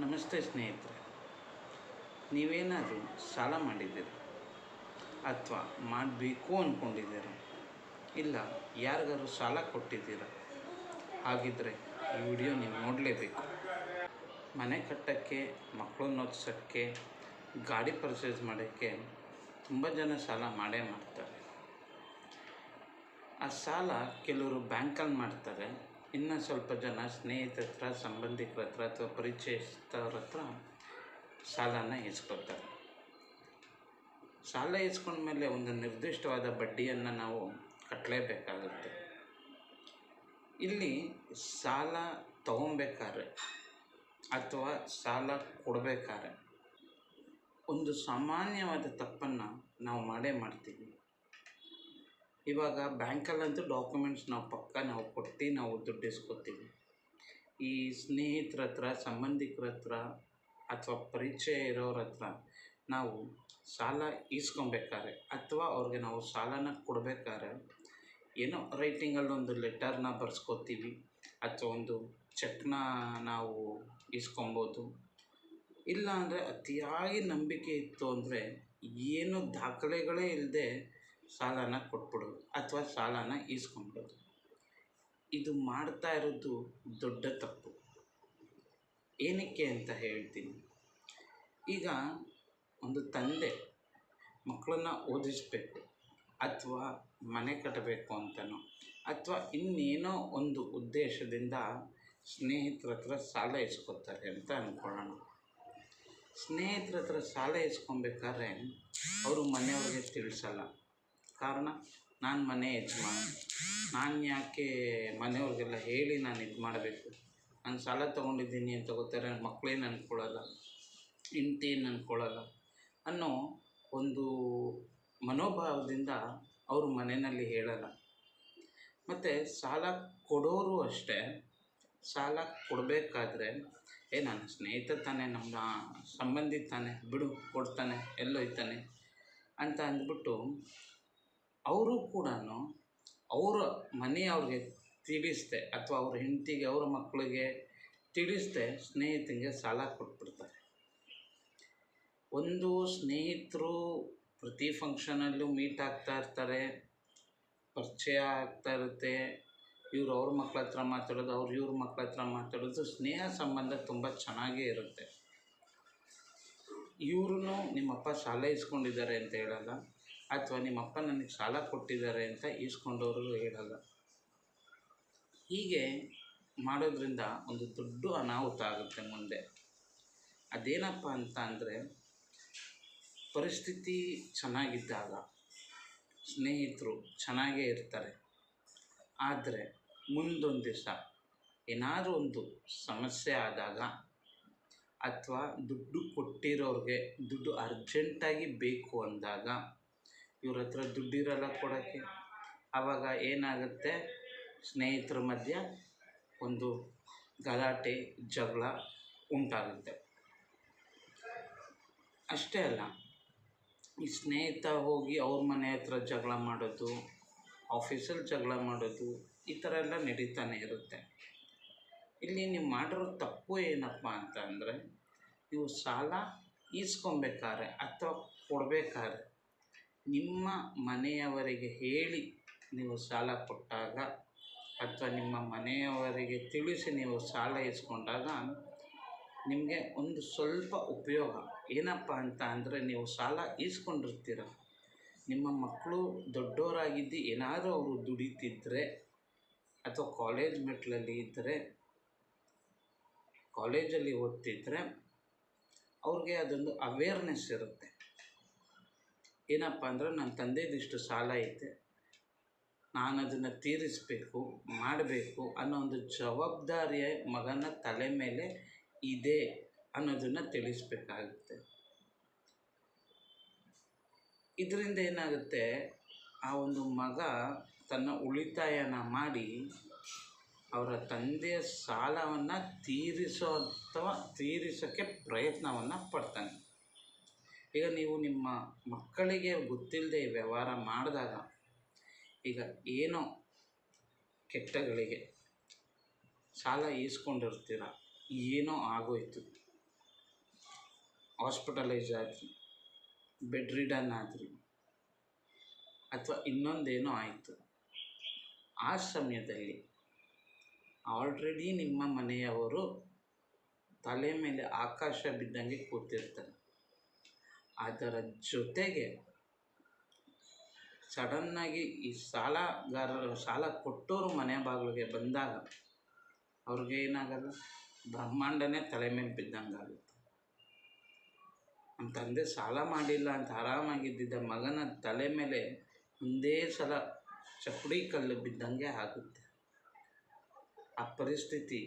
ನಮಸ್ತೆ ಸ್ನೇಹಿತರೆ, ನೀವೇನಾದರೂ ಸಾಲ ಮಾಡಿದ್ದೀರಾ ಅಥವಾ ಮಾಡಬೇಕು ಅಂದ್ಕೊಂಡಿದ್ದೀರ, ಇಲ್ಲ ಯಾರಿಗಾದ್ರು ಸಾಲ ಕೊಟ್ಟಿದ್ದೀರಾ? ಹಾಗಿದ್ದರೆ ಈ ವಿಡಿಯೋ ನೀವು ನೋಡಲೇಬೇಕು. ಮನೆ ಕಟ್ಟೋಕ್ಕೆ, ಮಕ್ಕಳನ್ನ ಓದಿಸೋಕ್ಕೆ, ಗಾಡಿ ಪರ್ಚೇಸ್ ಮಾಡೋಕ್ಕೆ ತುಂಬ ಜನ ಸಾಲ ಮಾಡೇ ಮಾಡ್ತಾರೆ. ಆ ಸಾಲ ಕೆಲವರು ಬ್ಯಾಂಕಲ್ಲಿ ಮಾಡ್ತಾರೆ, ಇನ್ನು ಸ್ವಲ್ಪ ಜನ ಸ್ನೇಹಿತರ ಹತ್ರ, ಸಂಬಂಧಿಕರ ಹತ್ರ ಅಥವಾ ಪರಿಚಯಸ್ಥರ ಹತ್ರ ಸಾಲನ ಇಸ್ಕೊತಾರೆ. ಸಾಲ ಇಸ್ಕೊಂಡ್ಮೇಲೆ ಒಂದು ನಿರ್ದಿಷ್ಟವಾದ ಬಡ್ಡಿಯನ್ನು ನಾವು ಕಟ್ಟಲೇಬೇಕಾಗುತ್ತೆ. ಇಲ್ಲಿ ಸಾಲ ತಗೊಬೇಕಾದ್ರೆ ಅಥವಾ ಸಾಲ ಕೊಡಬೇಕಾದ್ರೆ ಒಂದು ಸಾಮಾನ್ಯವಾದ ತಪ್ಪನ್ನು ನಾವು ಮಾಡೇ ಮಾಡ್ತೀವಿ. ಇವಾಗ ಬ್ಯಾಂಕಲ್ಲಂತೂ ಡಾಕ್ಯುಮೆಂಟ್ಸ್ ನಾವು ಕೊಟ್ಟು ನಾವು ದುಡ್ಡು ಇಸ್ಕೊತೀವಿ. ಈ ಸ್ನೇಹಿತರ ಹತ್ರ, ಸಂಬಂಧಿಕರ ಹತ್ರ ಅಥವಾ ಪರಿಚಯ ಇರೋರ ಹತ್ರ ನಾವು ಸಾಲ ಈಸ್ಕೊಬೇಕಾದ್ರೆ ಅಥವಾ ಅವ್ರಿಗೆ ನಾವು ಸಾಲನ ಕೊಡಬೇಕಾದ್ರೆ ಏನೋ ರೈಟಿಂಗಲ್ಲಿ ಒಂದು ಲೆಟರ್ನ ಬರ್ಸ್ಕೊತೀವಿ ಅಥವಾ ಒಂದು ಚೆಕ್ನ ನಾವು ಇಸ್ಕೊಬೋದು. ಇಲ್ಲ ಅಂದರೆ ಅತಿಯಾಗಿ ನಂಬಿಕೆ ಇತ್ತು ಅಂದರೆ ಏನು ದಾಖಲೆಗಳೇ ಇಲ್ಲದೆ ಸಾಲನ ಕೊಟ್ಬಿಡೋದು ಅಥವಾ ಸಾಲನ ಈಸ್ಕೊಂಬಿಡೋದು. ಇದು ಮಾಡ್ತಾ ಇರೋದು ದೊಡ್ಡ ತಪ್ಪು. ಏನಕ್ಕೆ ಅಂತ ಹೇಳ್ತೀನಿ. ಈಗ ಒಂದು ತಂದೆ ಮಕ್ಕಳನ್ನ ಓದಿಸಬೇಕು ಅಥವಾ ಮನೆ ಕಟ್ಟಬೇಕು ಅಂತನೋ ಅಥವಾ ಇನ್ನೇನೋ ಒಂದು ಉದ್ದೇಶದಿಂದ ಸ್ನೇಹಿತರ ಹತ್ರ ಸಾಲ ಇಸ್ಕೊತಾರೆ ಅಂತ ಅಂದ್ಕೊಳ್ಳೋಣ. ಸ್ನೇಹಿತರ ಹತ್ರ ಸಾಲ ಇಸ್ಕೊಬೇಕಾದ್ರೆ ಅವರು ಮನೆಯವ್ರಿಗೆ ತಿಳಿಸಲ್ಲ. ಕಾರಣ, ನಾನು ಮನೆ ಯಜಮಾನ, ನಾನು ಯಾಕೆ ಮನೆಯವ್ರಿಗೆಲ್ಲ ಹೇಳಿ ನಾನು ಇದು ಮಾಡಬೇಕು, ನಾನು ಸಾಲ ತೊಗೊಂಡಿದ್ದೀನಿ ಅಂತ ಗೊತ್ತಾರೆ, ನನ್ನ ಮಕ್ಕಳೇನು ಅಂದ್ಕೊಳ್ಳಲ್ಲ, ಹೆಂಡತಿ ಏನು ಅಂದ್ಕೊಳ್ಳಲ್ಲ ಅನ್ನೋ ಒಂದು ಮನೋಭಾವದಿಂದ ಅವರು ಮನೆಯಲ್ಲಿ ಹೇಳಲ್ಲ. ಮತ್ತು ಸಾಲ ಕೊಡೋರು ಅಷ್ಟೇ, ಸಾಲ ಕೊಡಬೇಕಾದ್ರೆ ನನ್ನ ಸ್ನೇಹಿತ ತಾನೆ, ನಮ್ಮ ಸಂಬಂಧಿ ತಾನೆ, ಬಿಡು ಕೊಡ್ತಾನೆ, ಎಲ್ಲೋಯ್ತಾನೆ ಅಂತ ಅಂದ್ಬಿಟ್ಟು ಅವರು ಕೂಡ ಅವರ ಮನೆಯವ್ರಿಗೆ ತಿಳಿಸ್ದೆ ಅಥವಾ ಅವ್ರ ಹೆಂಡತಿಗೆ, ಅವರ ಮಕ್ಕಳಿಗೆ ತಿಳಿಸ್ದೆ ಸ್ನೇಹಿತನಿಗೆ ಸಾಲ ಕೊಟ್ಬಿಡ್ತಾರೆ. ಒಂದು ಸ್ನೇಹಿತರು ಪ್ರತಿ ಫಂಕ್ಷನಲ್ಲೂ ಮೀಟ್ ಆಗ್ತಾ ಇರ್ತಾರೆ, ಪರಿಚಯ ಆಗ್ತಾ ಇರುತ್ತೆ, ಇವ್ರು ಅವ್ರ ಮಕ್ಕಳ ಹತ್ರ ಮಾತಾಡೋದು, ಅವ್ರು ಇವ್ರ ಮಕ್ಕಳ ಹತ್ರ ಮಾತಾಡೋದು, ಸ್ನೇಹ ಸಂಬಂಧ ತುಂಬ ಚೆನ್ನಾಗೇ ಇರುತ್ತೆ. ಇವ್ರೂ ನಿಮ್ಮಪ್ಪ ಸಾಲ ಇಸ್ಕೊಂಡಿದ್ದಾರೆ ಅಂತ ಹೇಳಲ್ಲ ಅಥವಾ ನಿಮ್ಮಪ್ಪ ನನಗೆ ಸಾಲ ಕೊಟ್ಟಿದ್ದಾರೆ ಅಂತ ಈಸ್ಕೊಂಡವರು ಹೇಳಲ್ಲ. ಹೀಗೆ ಮಾಡೋದ್ರಿಂದ ಒಂದು ದೊಡ್ಡ ಅನಾಹುತ ಆಗುತ್ತೆ ಮುಂದೆ. ಅದೇನಪ್ಪ ಅಂತ ಅಂದರೆ, ಪರಿಸ್ಥಿತಿ ಚೆನ್ನಾಗಿದ್ದಾಗ ಸ್ನೇಹಿತರು ಚೆನ್ನಾಗೇ ಇರ್ತಾರೆ. ಆದರೆ ಮುಂದೊಂದು ದಿವಸ ಏನಾದರೂ ಒಂದು ಸಮಸ್ಯೆ ಆದಾಗ ಅಥವಾ ದುಡ್ಡು ಕೊಟ್ಟಿರೋರಿಗೆ ದುಡ್ಡು ಅರ್ಜೆಂಟಾಗಿ ಬೇಕು ಅಂದಾಗ ಇವ್ರ ಹತ್ರ ದುಡ್ಡಿರಲ್ಲ ಕೊಡೋಕ್ಕೆ. ಆವಾಗ ಏನಾಗುತ್ತೆ, ಸ್ನೇಹಿತರ ಮಧ್ಯೆ ಒಂದು ಗಲಾಟೆ, ಜಗಳ ಉಂಟಾಗುತ್ತೆ. ಅಷ್ಟೇ ಅಲ್ಲ, ಈ ಸ್ನೇಹಿತ ಹೋಗಿ ಅವ್ರ ಮನೆ ಹತ್ರ ಜಗಳ ಮಾಡೋದು, ಆಫೀಸಲ್ಲಿ ಜಗಳ ಮಾಡೋದು, ಈ ಥರ ಎಲ್ಲ ನಡೀತಾನೆ ಇರುತ್ತೆ. ಇಲ್ಲಿ ನೀವು ಮಾಡಿರೋ ತಪ್ಪು ಏನಪ್ಪ ಅಂತ ಅಂದರೆ, ನೀವು ಸಾಲ ಈಸ್ಕೊಬೇಕಾದ್ರೆ ಅಥವಾ ಕೊಡಬೇಕಾದ್ರೆ ನಿಮ್ಮ ಮನೆಯವರಿಗೆ ಹೇಳಿ ನೀವು ಸಾಲ ಕೊಟ್ಟಾಗ ಅಥವಾ ನಿಮ್ಮ ಮನೆಯವರಿಗೆ ತಿಳಿಸಿ ನೀವು ಸಾಲ ಇಸ್ಕೊಂಡಾಗ ನಿಮಗೆ ಒಂದು ಸ್ವಲ್ಪ ಉಪಯೋಗ ಏನಪ್ಪ ಅಂತ ಅಂದರೆ, ನೀವು ಸಾಲ ಈಸ್ಕೊಂಡಿರ್ತೀರ, ನಿಮ್ಮ ಮಕ್ಕಳು ದೊಡ್ಡವರಾಗಿದ್ದು ಏನಾದರೂ ಅವರು ದುಡಿತಿದ್ದರೆ ಅಥವಾ ಕಾಲೇಜ್ ಮೆಟ್ಲಲ್ಲಿ ಇದ್ದರೆ, ಕಾಲೇಜಲ್ಲಿ ಓದ್ತಿದ್ರೆ ಅವ್ರಿಗೆ ಅದೊಂದು ಅವೇರ್ನೆಸ್ ಇರುತ್ತೆ. ಏನಪ್ಪ ಅಂದರೆ, ನನ್ನ ತಂದೆದಿಷ್ಟು ಸಾಲ ಐತೆ, ನಾನು ಅದನ್ನು ತೀರಿಸಬೇಕು, ಮಾಡಬೇಕು ಅನ್ನೋ ಒಂದು ಜವಾಬ್ದಾರಿಯ ಮಗನ ತಲೆ ಮೇಲೆ ಇದೆ ಅನ್ನೋದನ್ನು ತಿಳಿಸ್ಬೇಕಾಗುತ್ತೆ. ಇದರಿಂದ ಏನಾಗುತ್ತೆ, ಆ ಒಂದು ಮಗ ತನ್ನ ಉಳಿತಾಯನ ಮಾಡಿ ಅವರ ತಂದೆಯ ಸಾಲವನ್ನು ತೀರಿಸೋಕ್ಕೆ ಪ್ರಯತ್ನವನ್ನು ಪಡ್ತಾನೆ. ಈಗ ನೀವು ನಿಮ್ಮ ಮಕ್ಕಳಿಗೆ ಗೊತ್ತಿಲ್ಲದೆ ವ್ಯವಹಾರ ಮಾಡಿದಾಗ, ಈಗ ಏನೋ ಕೆಟ್ಟಗಳಿಗೆ ಸಾಲ ಈಸ್ಕೊಂಡಿರ್ತೀರ, ಏನೋ ಆಗೋಯ್ತು, ಹಾಸ್ಪಿಟಲೈಸ್ ಆದ್ರಿ, ಬೆಡ್ ರಿಡನ್ ಆದ್ರಿ, ಅಥವಾ ಇನ್ನೊಂದೇನೋ ಆಯಿತು, ಆ ಸಮಯದಲ್ಲಿ ಆಲ್ರೆಡಿ ನಿಮ್ಮ ಮನೆಯವರು ತಲೆ ಮೇಲೆ ಆಕಾಶ ಬಿದ್ದಂಗೆ ಕೂತಿರ್ತಾರೆ. ಅದರ ಜೊತೆಗೆ ಸಡನ್ನಾಗಿ ಈ ಸಾಲ ಕೊಟ್ಟೋರು ಮನೆ ಬಾಗಿಲಿಗೆ ಬಂದಾಗ ಅವ್ರಿಗೆ ಏನಾಗಲ್ಲ, ಬ್ರಹ್ಮಾಂಡನೇ ತಲೆ ಮೇಲೆ ಬಿದ್ದಂಗೆ ಆಗುತ್ತೆ. ನಮ್ಮ ತಂದೆ ಸಾಲ ಮಾಡಿಲ್ಲ ಅಂತ ಆರಾಮಾಗಿದ್ದ ಮಗನ ತಲೆ ಮೇಲೆ ಒಂದೇ ಸಲ ಚಪ್ಪಡಿ ಕಲ್ಲು ಬಿದ್ದಂಗೆ ಆಗುತ್ತೆ. ಆ ಪರಿಸ್ಥಿತಿ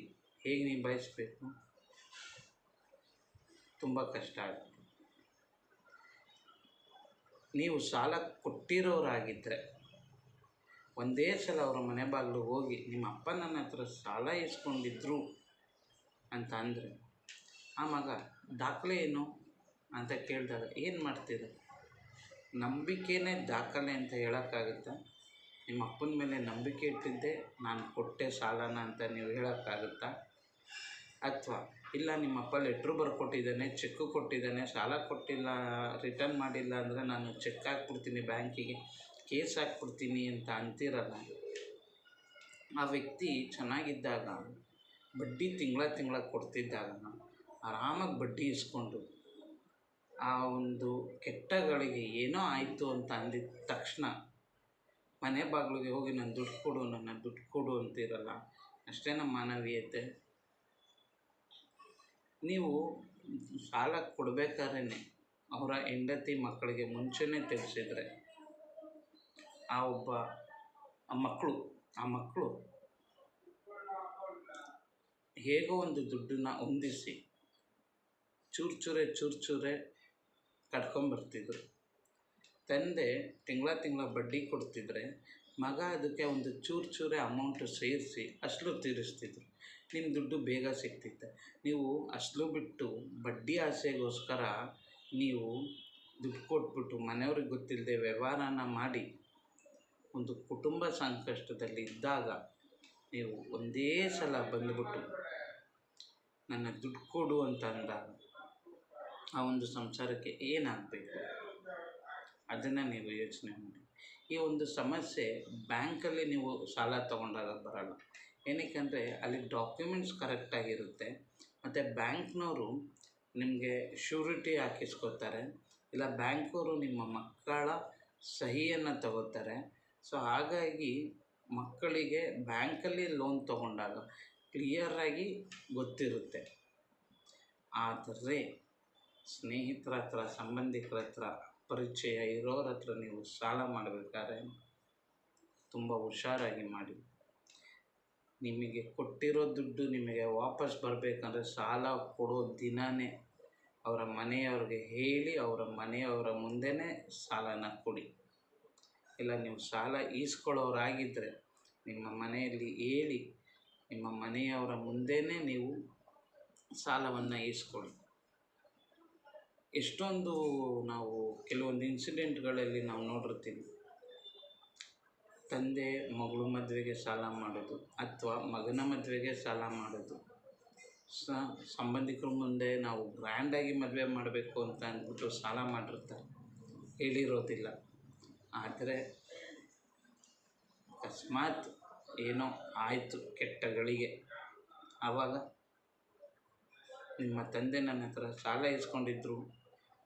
ಹೇಗೆ ನಿಭಾಯಿಸಬೇಕು? ತುಂಬ ಕಷ್ಟ ಆಗುತ್ತೆ. ನೀವು ಸಾಲ ಕೊಟ್ಟಿರೋರಾಗಿದ್ದರೆ ಒಂದೇ ಸಲ ಅವರ ಮನೆ ಬಾಗಿಲು ಹೋಗಿ ನಿಮ್ಮ ಅಪ್ಪ ನನ್ನ ಹತ್ರ ಸಾಲ ಇಸ್ಕೊಂಡಿದ್ರು ಅಂತ ಅಂದರೆ, ಆ ಮಗ ದಾಖಲೆ ಏನು ಅಂತ ಕೇಳಿದಾಗ ಏನು ಮಾಡ್ತೀರ? ನಂಬಿಕೆನೇ ದಾಖಲೆ ಅಂತ ಹೇಳೋಕ್ಕಾಗುತ್ತಾ? ನಿಮ್ಮ ಅಪ್ಪನ ಮೇಲೆ ನಂಬಿಕೆ ಇಟ್ಟಿದ್ದೆ ನಾನು ಕೊಟ್ಟೆ ಸಾಲನ ಅಂತ ನೀವು ಹೇಳೋಕ್ಕಾಗುತ್ತಾ? ಅಥವಾ ಇಲ್ಲ ನಿಮ್ಮಪ್ಪ ಲೆಟ್ರು ಬರ್ಕೊಟ್ಟಿದ್ದಾನೆ, ಚೆಕ್ಕು ಕೊಟ್ಟಿದ್ದಾನೆ, ಸಾಲ ಕೊಟ್ಟಿಲ್ಲ, ರಿಟರ್ನ್ ಮಾಡಿಲ್ಲ ಅಂದರೆ ನಾನು ಚೆಕ್ ಹಾಕ್ಬಿಡ್ತೀನಿ ಬ್ಯಾಂಕಿಗೆ, ಕೇಸ್ ಹಾಕ್ಬಿಡ್ತೀನಿ ಅಂತ ಅಂತೀರಲ್ಲ. ಆ ವ್ಯಕ್ತಿ ಚೆನ್ನಾಗಿದ್ದಾಗ, ಬಡ್ಡಿ ತಿಂಗಳ ಕೊಡ್ತಿದ್ದಾಗ ಆರಾಮಾಗಿ ಬಡ್ಡಿ ಇಸ್ಕೊಂಡು ಆ ಒಂದು ಕೆಟ್ಟಗಳಿಗೆ ಏನೋ ಆಯಿತು ಅಂತ ಅಂದಿದ್ದ ತಕ್ಷಣ ಮನೆ ಬಾಗಿಲಿಗೆ ಹೋಗಿ ನನ್ನ ದುಡ್ಡು ಕೊಡು ಅಂತೀರಲ್ಲ. ಅಷ್ಟೇ ನಮ್ಮ ಮಾನವೀಯತೆ. ನೀವು ಸಾಲ ಕೊಡಬೇಕಾದ್ರೆ ಅವರ ಹೆಂಡತಿ ಮಕ್ಕಳಿಗೆ ಮುಂಚೆನೇ ತಿಳಿಸಿದರೆ ಆ ಮಕ್ಕಳು ಹೇಗೋ ಒಂದು ದುಡ್ಡನ್ನು ಹೊಂದಿಸಿ ಚೂರು ಕಟ್ಕೊಂಬರ್ತಿದ್ರು. ತಂದೆ ತಿಂಗಳ ಬಡ್ಡಿ ಕೊಡ್ತಿದ್ರೆ ಮಗ ಅದಕ್ಕೆ ಒಂದು ಚೂರೇ ಅಮೌಂಟು ಸೇರಿಸಿ ಅಸಲು ತೀರಿಸ್ತಿದ್ರು. ನಿಮ್ಮ ದುಡ್ಡು ಬೇಗ ಸಿಗ್ತಿತ್ತು. ನೀವು ಅಸಲು ಬಿಟ್ಟು ಬಡ್ಡಿ ಆಸೆಗೋಸ್ಕರ ನೀವು ದುಡ್ಡು ಕೊಟ್ಬಿಟ್ಟು ಮನೆಯವ್ರಿಗೆ ಗೊತ್ತಿಲ್ಲದೆ ವ್ಯವಹಾರನ ಮಾಡಿ ಒಂದು ಕುಟುಂಬ ಸಂಕಷ್ಟದಲ್ಲಿ ಇದ್ದಾಗ ನೀವು ಒಂದೇ ಸಲ ಬಂದುಬಿಟ್ಟು ನನ್ನ ದುಡ್ಡು ಕೊಡು ಅಂತ ಅಂದಾಗ ಆ ಒಂದು ಸಂಸಾರಕ್ಕೆ ಏನಾಗಬೇಕು ಅದನ್ನು ನೀವು ಯೋಚನೆ ಮಾಡಿ. ಈ ಒಂದು ಸಮಸ್ಯೆ ಬ್ಯಾಂಕಲ್ಲಿ ನೀವು ಸಾಲ ತೊಗೊಂಡಾಗ ಬರೋಲ್ಲ. ಏನಕ್ಕೆ ಅಲ್ಲಿ ಡಾಕ್ಯುಮೆಂಟ್ಸ್ ಕರೆಕ್ಟಾಗಿರುತ್ತೆ, ಮತ್ತು ಬ್ಯಾಂಕ್ನವರು ನಿಮಗೆ ಶ್ಯೂರಿಟಿ ಹಾಕಿಸ್ಕೋತಾರೆ, ಇಲ್ಲ ಬ್ಯಾಂಕವರು ನಿಮ್ಮ ಮಕ್ಕಳ ಸಹಿಯನ್ನು ತಗೋತಾರೆ. ಸೊ ಹಾಗಾಗಿ ಮಕ್ಕಳಿಗೆ ಬ್ಯಾಂಕಲ್ಲಿ ಲೋನ್ ತೊಗೊಂಡಾಗ ಕ್ಲಿಯರಾಗಿ ಗೊತ್ತಿರುತ್ತೆ. ಆದರೆ ಸ್ನೇಹಿತರ ಹತ್ರ, ಸಂಬಂಧಿಕರ ಹತ್ರ, ಪರಿಚಯ ಇರೋರ ಹತ್ರ ನೀವು ಸಾಲ ಮಾಡಬೇಕಾದ್ರೆ ತುಂಬ ಹುಷಾರಾಗಿ ಮಾಡಿ. ನಿಮಗೆ ಕೊಟ್ಟಿರೋ ದುಡ್ಡು ನಿಮಗೆ ವಾಪಸ್ ಬರಬೇಕಂದ್ರೆ ಸಾಲ ಕೊಡೋ ದಿನವೇ ಅವರ ಮನೆಯವ್ರಿಗೆ ಹೇಳಿ ಅವರ ಮನೆಯವರ ಮುಂದೆನೇ ಸಾಲನ ಕೊಡಿ. ಇಲ್ಲ ನೀವು ಸಾಲ ಈಸ್ಕೊಳ್ಳೋರಾಗಿದ್ದರೆ ನಿಮ್ಮ ಮನೆಯಲ್ಲಿ ಹೇಳಿ ನಿಮ್ಮ ಮನೆಯವರ ಮುಂದೆನೇ ನೀವು ಸಾಲವನ್ನು ಈಸ್ಕೊಳ್ಳಿ. ಎಷ್ಟೊಂದು ನಾವು ಕೆಲವೊಂದು ಇನ್ಸಿಡೆಂಟ್ಗಳಲ್ಲಿ ನಾವು ನೋಡಿರ್ತೀವಿ, ತಂದೆ ಮಗಳು ಮದುವೆಗೆ ಸಾಲ ಮಾಡೋದು ಅಥವಾ ಮಗನ ಮದುವೆಗೆ ಸಾಲ ಮಾಡೋದು. ಸಂಬಂಧಿಕರ ಮುಂದೆ ನಾವು ಗ್ರ್ಯಾಂಡಾಗಿ ಮದುವೆ ಮಾಡಬೇಕು ಅಂತ ಅಂದ್ಬಿಟ್ಟು ಸಾಲ ಮಾಡಿರ್ತಾರೆ, ಹೇಳಿರೋದಿಲ್ಲ. ಆದರೆ ಅಕಸ್ಮಾತ್ ಏನೋ ಆಯಿತು ಕೆಟ್ಟಗಳಿಗೆ, ಆವಾಗ ನಿಮ್ಮ ತಂದೆ ನನ್ನ ಹತ್ರ ಸಾಲ ಇಸ್ಕೊಂಡಿದ್ರು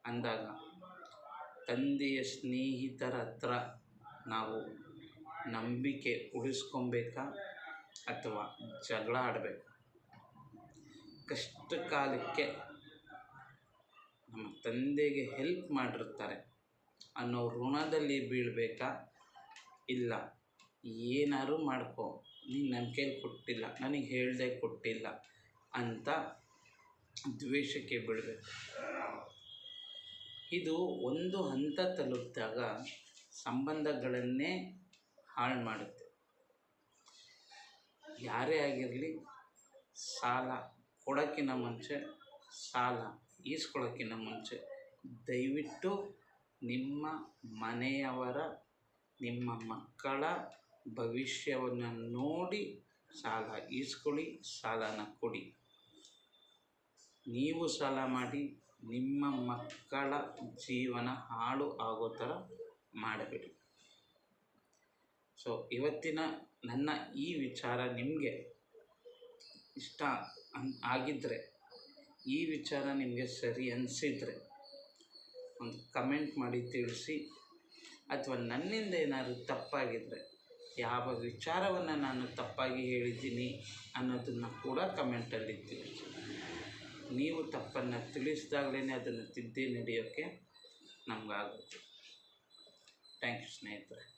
ಅಂದಾಗ ತಂದೆಯ ಸ್ನೇಹಿತರ ಹತ್ರ ನಾವು ನಂಬಿಕೆ ಉಳಿಸ್ಕೊಬೇಕಾ ಅಥವಾ ಜಗಳ ಆಡಬೇಕಾ? ಕಷ್ಟ ಕಾಲಕ್ಕೆ ನಮ್ಮ ತಂದೆಗೆ ಹೆಲ್ಪ್ ಮಾಡಿರ್ತಾರೆ ಅನ್ನೋ ಋಣದಲ್ಲಿ ಬೀಳಬೇಕಾ? ಇಲ್ಲ ಏನಾದ್ರು ಮಾಡ್ಕೊ, ನೀನು ನನ್ನ ಕೈಲಿ ಕೊಟ್ಟಿಲ್ಲ, ನನಗೆ ಹೇಳ್ದೆ ಕೊಟ್ಟಿಲ್ಲ ಅಂತ ದ್ವೇಷಕ್ಕೆ ಬೀಳಬೇಕು. ಇದು ಒಂದು ಹಂತ ತಲುಪಿದಾಗ ಸಂಬಂಧಗಳನ್ನೇ ಹಾಳು ಮಾಡುತ್ತೆ. ಯಾರೇ ಆಗಿರಲಿ, ಸಾಲ ಕೊಡೋಕ್ಕಿಂತ ಮುಂಚೆ, ಸಾಲ ಈಸ್ಕೊಳ್ಳೋಕ್ಕಿಂತ ಮುಂಚೆ ದಯವಿಟ್ಟು ನಿಮ್ಮ ಮನೆಯವರ, ನಿಮ್ಮ ಮಕ್ಕಳ ಭವಿಷ್ಯವನ್ನು ನೋಡಿ ಸಾಲ ಈಸ್ಕೊಳ್ಳಿ, ಸಾಲನ ಕೊಡಿ. ನೀವು ಸಾಲ ಮಾಡಿ ನಿಮ್ಮ ಮಕ್ಕಳ ಜೀವನ ಹಾಳು ಆಗೋ ಥರ ಮಾಡಬೇಡಿ. ಸೊ ಇವತ್ತಿನ ನನ್ನ ಈ ವಿಚಾರ ನಿಮಗೆ ಇಷ್ಟ ಆಗಿದ್ದರೆ, ಈ ವಿಚಾರ ನಿಮಗೆ ಸರಿ ಅನಿಸಿದರೆ ಒಂದು ಕಮೆಂಟ್ ಮಾಡಿ ತಿಳಿಸಿ. ಅಥವಾ ನನ್ನಿಂದ ಏನಾದರೂ ತಪ್ಪಾಗಿದ್ದರೆ, ಯಾವ ವಿಚಾರವನ್ನು ನಾನು ತಪ್ಪಾಗಿ ಹೇಳಿದ್ದೀನಿ ಅನ್ನೋದನ್ನು ಕೂಡ ಕಮೆಂಟಲ್ಲಿ ತಿಳಿಸಿ. ನೀವು ತಪ್ಪನ್ನು ತಿಳಿಸಿದಾಗಲೇ ಅದನ್ನು ತಿದ್ದಿ ನಡೆಯೋಕ್ಕೆ ನಮಗಾಗುತ್ತೆ. ಥ್ಯಾಂಕ್ ಯು ಸ್ನೇಹಿತರೆ.